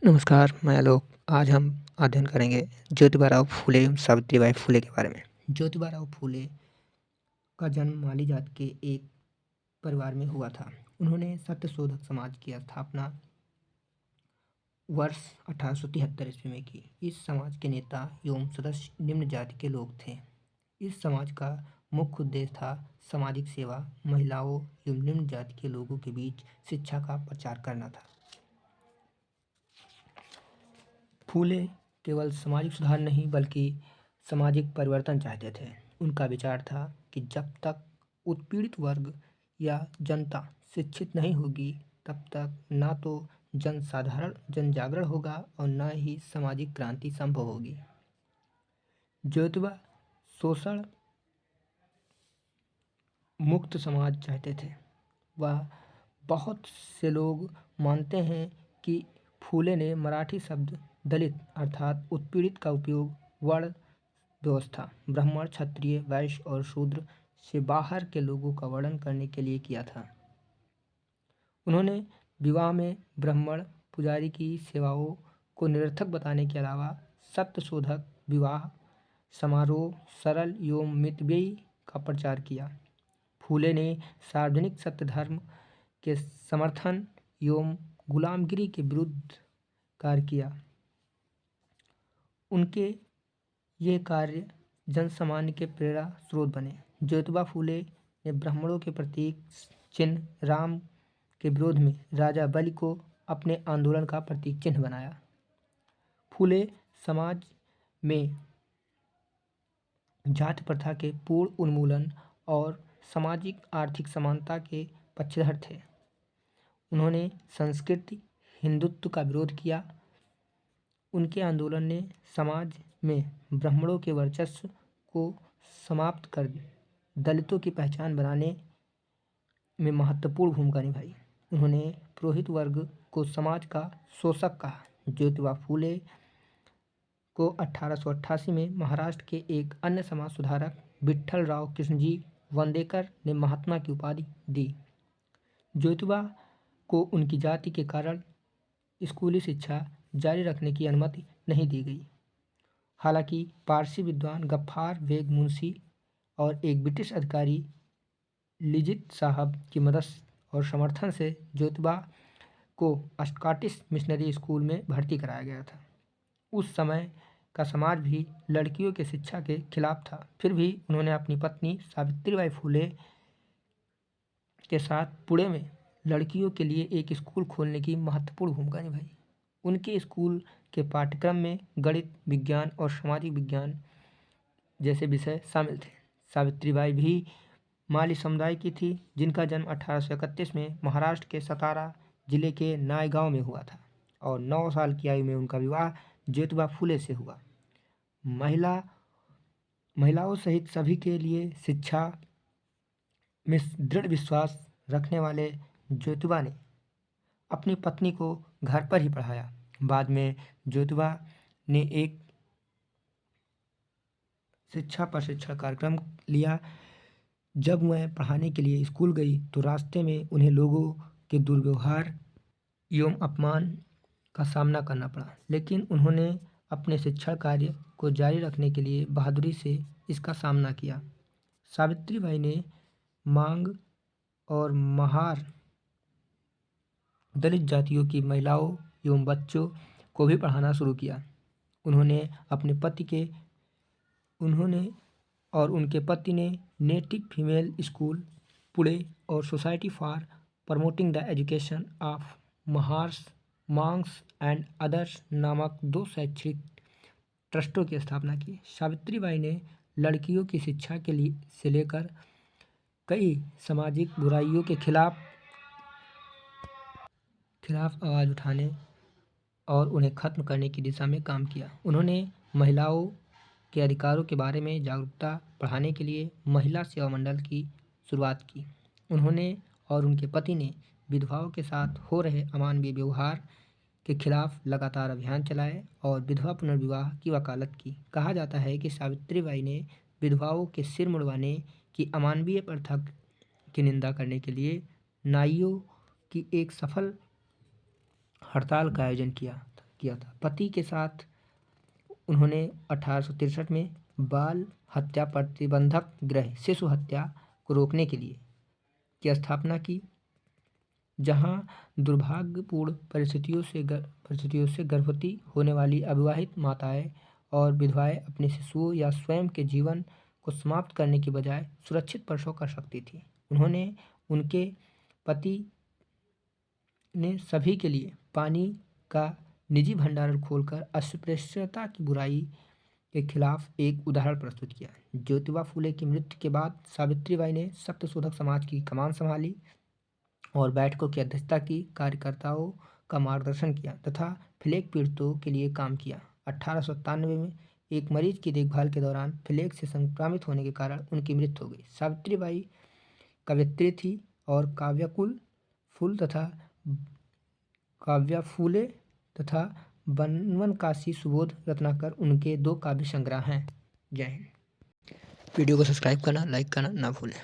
नमस्कार, मैं आलोक। आज हम अध्ययन करेंगे ज्योतिबा फूले एवं सावित्रीबाई फूले के बारे में। ज्योतिबा फूले का जन्म माली जात के एक परिवार में हुआ था। उन्होंने सत्यशोधक समाज की स्थापना वर्ष 1873 ईस्वी में की। इस समाज के नेता एवं सदस्य निम्न जाति के लोग थे। इस समाज का मुख्य उद्देश्य था सामाजिक सेवा, महिलाओं एवं निम्न जाति के लोगों के बीच शिक्षा का प्रचार करना था। फूले केवल सामाजिक सुधार नहीं बल्कि सामाजिक परिवर्तन चाहते थे। उनका विचार था कि जब तक उत्पीड़ित वर्ग या जनता शिक्षित नहीं होगी तब तक ना तो जन जागरण होगा और न ही सामाजिक क्रांति संभव होगी। ज्योतिबा शोषण मुक्त समाज चाहते थे। वह बहुत से लोग मानते हैं कि फूले ने मराठी शब्द दलित अर्थात उत्पीड़ित का उपयोग वर्ण व्यवस्था, ब्राह्मण, क्षत्रिय, वैश्य और शूद्र से बाहर के लोगों का वर्णन करने के लिए किया था। उन्होंने विवाह में ब्राह्मण पुजारी की सेवाओं को निरर्थक बताने के अलावा सत्यशोधक विवाह समारोह, सरल एवं मितव्ययी का प्रचार किया। फूले ने सार्वजनिक सत्य धर्म के समर्थन एवं गुलामगिरी के विरुद्ध कार्य किया। उनके ये कार्य जनसामान्य के प्रेरणा स्रोत बने। ज्योतिबा फूले ने ब्राह्मणों के प्रतीक चिन्ह राम के विरोध में राजा बलि को अपने आंदोलन का प्रतीक चिन्ह बनाया। फूले समाज में जाति प्रथा के पूर्ण उन्मूलन और सामाजिक आर्थिक समानता के पक्षधर थे। उन्होंने संस्कृति हिंदुत्व का विरोध किया। उनके आंदोलन ने समाज में ब्राह्मणों के वर्चस्व को समाप्त कर दलितों की पहचान बनाने में महत्वपूर्ण भूमिका निभाई। उन्होंने पुरोहित वर्ग को समाज का शोषक कहा। ज्योतिबा फूले को 1888 में महाराष्ट्र के एक अन्य समाज सुधारक विठ्ठलराव कृष्णजी वंदेकर ने महात्मा की उपाधि दी। ज्योतिबा को उनकी जाति के कारण स्कूली शिक्षा जारी रखने की अनुमति नहीं दी गई। हालांकि पारसी विद्वान गफ्फार बेग मुंशी और एक ब्रिटिश अधिकारी लिजित साहब की मदद और समर्थन से ज्योतिबा को स्कॉटिश मिशनरी स्कूल में भर्ती कराया गया था। उस समय का समाज भी लड़कियों के शिक्षा के खिलाफ था। फिर भी उन्होंने अपनी पत्नी सावित्रीबाई फूले के साथ पुणे में लड़कियों के लिए एक स्कूल खोलने की महत्वपूर्ण भूमिका निभाई। उनके स्कूल के पाठ्यक्रम में गणित, विज्ञान और सामाजिक विज्ञान जैसे विषय शामिल थे। सावित्रीबाई भी माली समुदाय की थी, जिनका जन्म 1831 में महाराष्ट्र के सतारा जिले के नायगांव में हुआ था और 9 साल की आयु में उनका विवाह ज्योतिबा फूले से हुआ। महिलाओं सहित सभी के लिए शिक्षा में दृढ़ विश्वास रखने वाले ज्योतिबा ने अपनी पत्नी को घर पर ही पढ़ाया। बाद में ज्योतिबा ने एक शिक्षा प्रशिक्षण कार्यक्रम लिया। जब वह पढ़ाने के लिए स्कूल गई तो रास्ते में उन्हें लोगों के दुर्व्यवहार एवं अपमान का सामना करना पड़ा, लेकिन उन्होंने अपने शिक्षण कार्य को जारी रखने के लिए बहादुरी से इसका सामना किया। सावित्रीबाई ने मांग और महार दलित जातियों की महिलाओं एवं बच्चों को भी पढ़ाना शुरू किया। उन्होंने और उनके पति ने नेटिव फीमेल स्कूल पुणे और society for promoting the education of Mahars Mangs and others नामक 2 शैक्षिक ट्रस्टों की स्थापना की। सावित्रीबाई ने लड़कियों की शिक्षा के लिए से लेकर कई सामाजिक बुराइयों के खिलाफ आवाज़ उठाने और उन्हें खत्म करने की दिशा में काम किया। उन्होंने महिलाओं के अधिकारों के बारे में जागरूकता बढ़ाने के लिए महिला सेवा मंडल की शुरुआत की। उन्होंने और उनके पति ने विधवाओं के साथ हो रहे अमानवीय व्यवहार के खिलाफ लगातार अभियान चलाए और विधवा पुनर्विवाह की वकालत की। कहा जाता है कि सावित्रीबाई ने विधवाओं के सिर मुड़वाने की अमानवीय प्रथा की निंदा करने के लिए नाइयों की एक सफल हड़ताल का आयोजन किया। किया था। पति के साथ उन्होंने 1863 में बाल हत्या प्रतिबंधक गृह शिशु हत्या को रोकने के लिए की स्थापना की, जहां दुर्भाग्यपूर्ण परिस्थितियों से गर्भवती होने वाली अविवाहित माताएं और विधवाएं अपने शिशुओं या स्वयं के जीवन को समाप्त करने की बजाय सुरक्षित प्रसव कर सकती थी। उन्होंने उनके पति ने सभी के लिए पानी का निजी भंडारण खोलकर अस्पृश्यता की बुराई के खिलाफ एक उदाहरण प्रस्तुत किया। ज्योतिबा फूले की मृत्यु के बाद सावित्रीबाई ने सत्यशोधक समाज की कमान संभाली और बैठकों की अध्यक्षता की, कार्यकर्ताओं का मार्गदर्शन किया तथा फ्लेग पीड़ितों के लिए काम किया। 1897 में एक मरीज की देखभाल के दौरान फ्लेग से संक्रमित होने के कारण उनकी मृत्यु हो गई। सावित्रीबाई कवयित्री थी और काव्या फूले तथा बनवन काशी सुबोध रत्नाकर उनके 2 काव्य संग्रह हैं। जय हिंद। वीडियो को सब्सक्राइब करना, लाइक करना ना भूलें।